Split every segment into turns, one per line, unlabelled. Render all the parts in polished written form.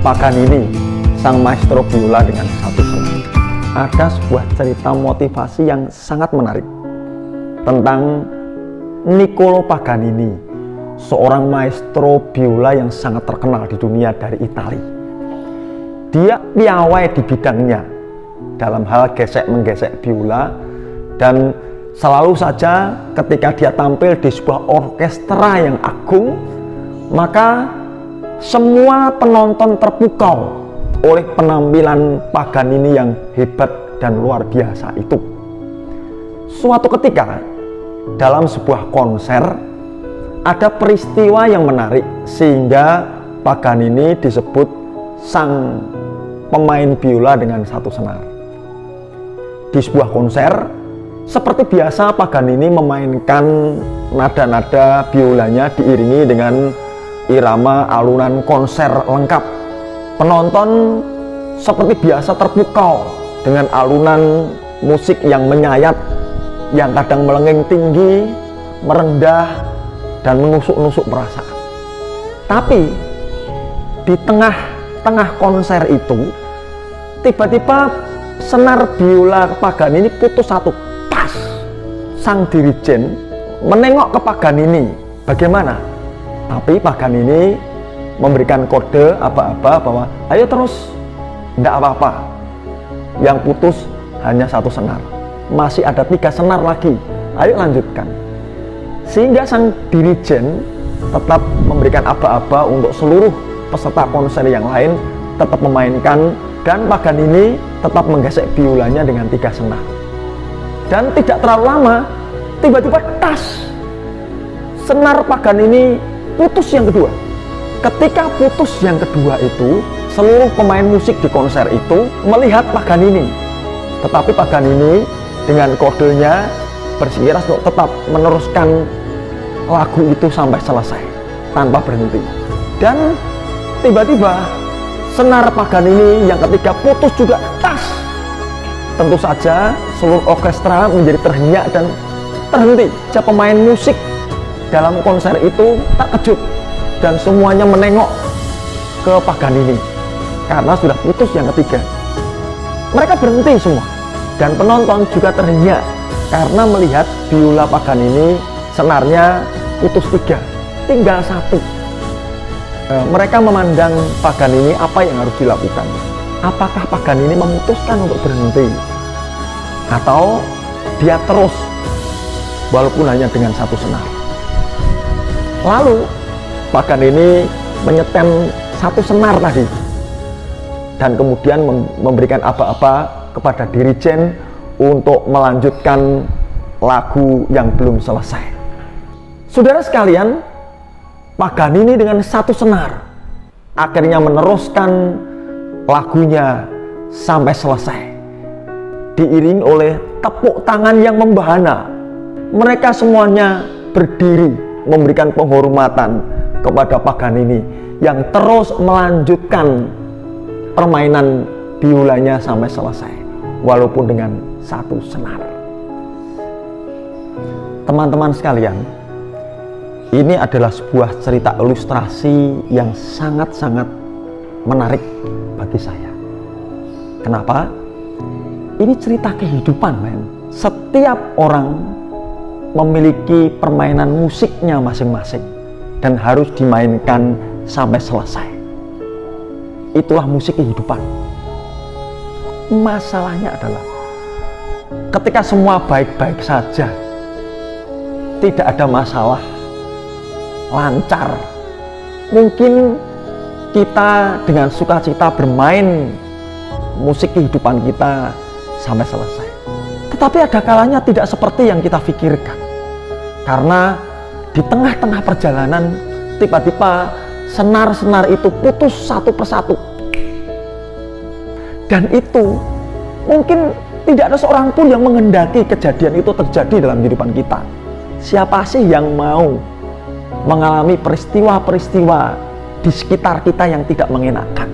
Paganini, sang maestro biola dengan satu senar. Ada sebuah cerita motivasi yang sangat menarik tentang Niccolò Paganini, seorang maestro biola yang sangat terkenal di dunia dari Italia. Dia piawai di bidangnya dalam hal gesek-menggesek biola, dan selalu saja ketika dia tampil di sebuah orkestra yang agung, maka semua penonton terpukau oleh penampilan Paganini yang hebat dan luar biasa itu. Suatu ketika dalam sebuah konser ada peristiwa yang menarik sehingga Paganini disebut sang pemain biola dengan satu senar. Di sebuah konser, seperti biasa Paganini memainkan nada-nada biolanya diiringi dengan irama alunan konser lengkap. Penonton seperti biasa terpukau dengan alunan musik yang menyayat, yang kadang melengking tinggi, merendah, dan menusuk-nusuk perasaan. Tapi di tengah konser itu, tiba-tiba senar biola Paganini putus satu. Pas! Sang dirijen menengok ke Paganini. Bagaimana? Tapi Paganini memberikan kode aba-aba bahwa ayo terus, tidak apa-apa. Yang putus hanya satu senar. Masih ada 3 senar lagi. Ayo lanjutkan. Sehingga sang dirijen tetap memberikan aba-aba untuk seluruh peserta konser yang lain tetap memainkan, dan Paganini tetap menggesek biolanya dengan 3 senar. Dan tidak terlalu lama, tiba-tiba tas, senar Paganini putus yang kedua. Ketika putus yang kedua itu, seluruh pemain musik di konser itu melihat Paganini. Tetapi Paganini dengan kodenya bersikeras untuk tetap meneruskan lagu itu sampai selesai tanpa berhenti. Dan tiba-tiba senar Paganini yang ketiga putus juga. Tas! Tentu saja seluruh orkestra menjadi terhenyak dan terhenti. Pemain musik dalam konser itu terkejut dan semuanya menengok ke Paganini karena sudah putus yang ketiga. Mereka berhenti semua, dan penonton juga terhenyak karena melihat biola Paganini senarnya putus 3, tinggal 1. Mereka memandang Paganini, apa yang harus dilakukan? Apakah Paganini memutuskan untuk berhenti, atau dia terus walaupun hanya dengan 1 senar? Lalu Paganini menyetem 1 senar tadi dan kemudian memberikan aba-aba kepada dirijen untuk melanjutkan lagu yang belum selesai. Saudara sekalian, Paganini dengan 1 senar akhirnya meneruskan lagunya sampai selesai, diiringi oleh tepuk tangan yang membahana. Mereka semuanya berdiri memberikan penghormatan kepada Paganini yang terus melanjutkan permainan biolanya sampai selesai walaupun dengan 1 senar. Teman-teman sekalian, ini adalah sebuah cerita ilustrasi yang sangat-sangat menarik bagi saya. Kenapa? Ini cerita kehidupan, men. Setiap orang memiliki permainan musiknya masing-masing dan harus dimainkan sampai selesai. Itulah musik kehidupan. Masalahnya adalah ketika semua baik-baik saja, tidak ada masalah, lancar, mungkin kita dengan sukacita bermain musik kehidupan kita sampai selesai. Tetapi ada kalanya tidak seperti yang kita pikirkan, karena di tengah-tengah perjalanan tiba-tiba senar-senar itu putus satu persatu. Dan itu mungkin tidak ada seorang pun yang menghendaki kejadian itu terjadi dalam kehidupan kita. Siapa sih yang mau mengalami peristiwa-peristiwa di sekitar kita yang tidak mengenakan?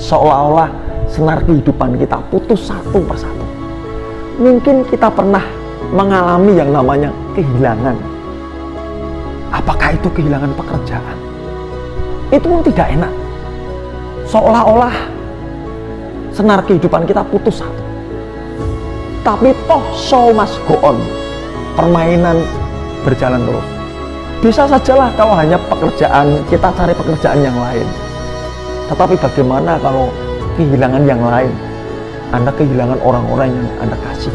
Seolah-olah senar kehidupan kita putus satu persatu. Mungkin kita pernah mengalami yang namanya kehilangan. Apakah itu kehilangan pekerjaan? Itu pun tidak enak. seolah-olah senar kehidupan kita putus satu. Tapi toh show must go on, permainan berjalan terus. Bisa sajalah kalau hanya pekerjaan, kita cari pekerjaan yang lain. Tetapi bagaimana kalau kehilangan yang lain? Anda kehilangan orang-orang yang Anda kasih.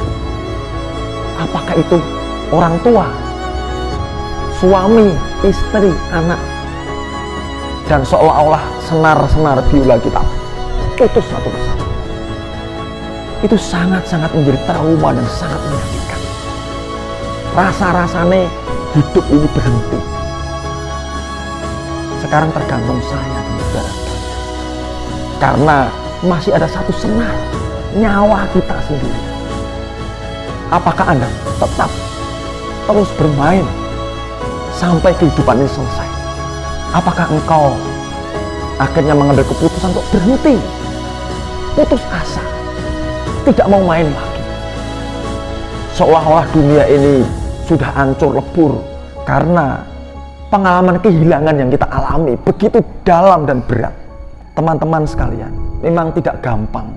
Apakah itu orang tua, suami, istri, anak? Dan seolah-olah senar-senar biola kita putus satu persatu. Itu sangat-sangat menjadi trauma dan sangat menyakitkan. Rasa-rasanya hidup ini berhenti. Sekarang tergantung saya dan saudara. Karena masih ada satu senar, nyawa kita sendiri. Apakah Anda tetap terus bermain sampai kehidupan ini selesai? Apakah engkau akhirnya mengambil keputusan untuk berhenti, putus asa, tidak mau main lagi? Seolah-olah dunia ini sudah hancur lebur karena pengalaman kehilangan yang kita alami begitu dalam dan berat. Teman-teman sekalian, memang tidak gampang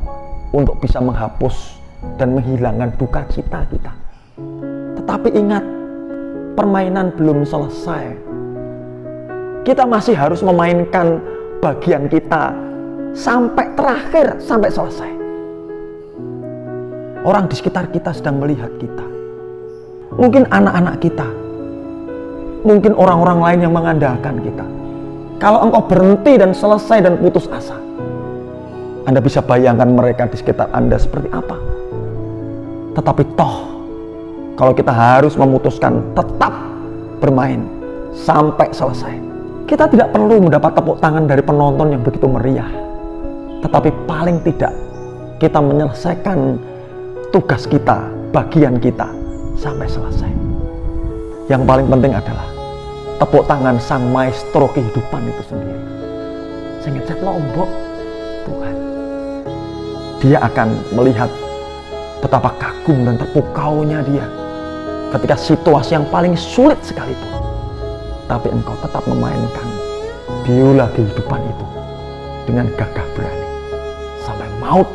untuk bisa menghapus dan menghilangkan duka cita kita. Tetapi ingat, permainan belum selesai. Kita masih harus memainkan bagian kita sampai terakhir, sampai selesai. Orang di sekitar kita sedang melihat kita. Mungkin anak-anak kita, mungkin orang-orang lain yang mengandalkan kita. Kalau engkau berhenti dan selesai dan putus asa, Anda bisa bayangkan mereka di sekitar Anda seperti apa. Tetapi toh, kalau kita harus memutuskan tetap bermain sampai selesai, kita tidak perlu mendapat tepuk tangan dari penonton yang begitu meriah. Tetapi paling tidak, kita menyelesaikan tugas kita, bagian kita sampai selesai. Yang paling penting adalah tepuk tangan sang maestro kehidupan itu sendiri. Saya ngecek Lombok, Tuhan. Dia akan melihat betapa kagum dan terpukaunya dia ketika situasi yang paling sulit sekalipun. Tapi engkau tetap memainkan biola kehidupan itu dengan gagah berani sampai maut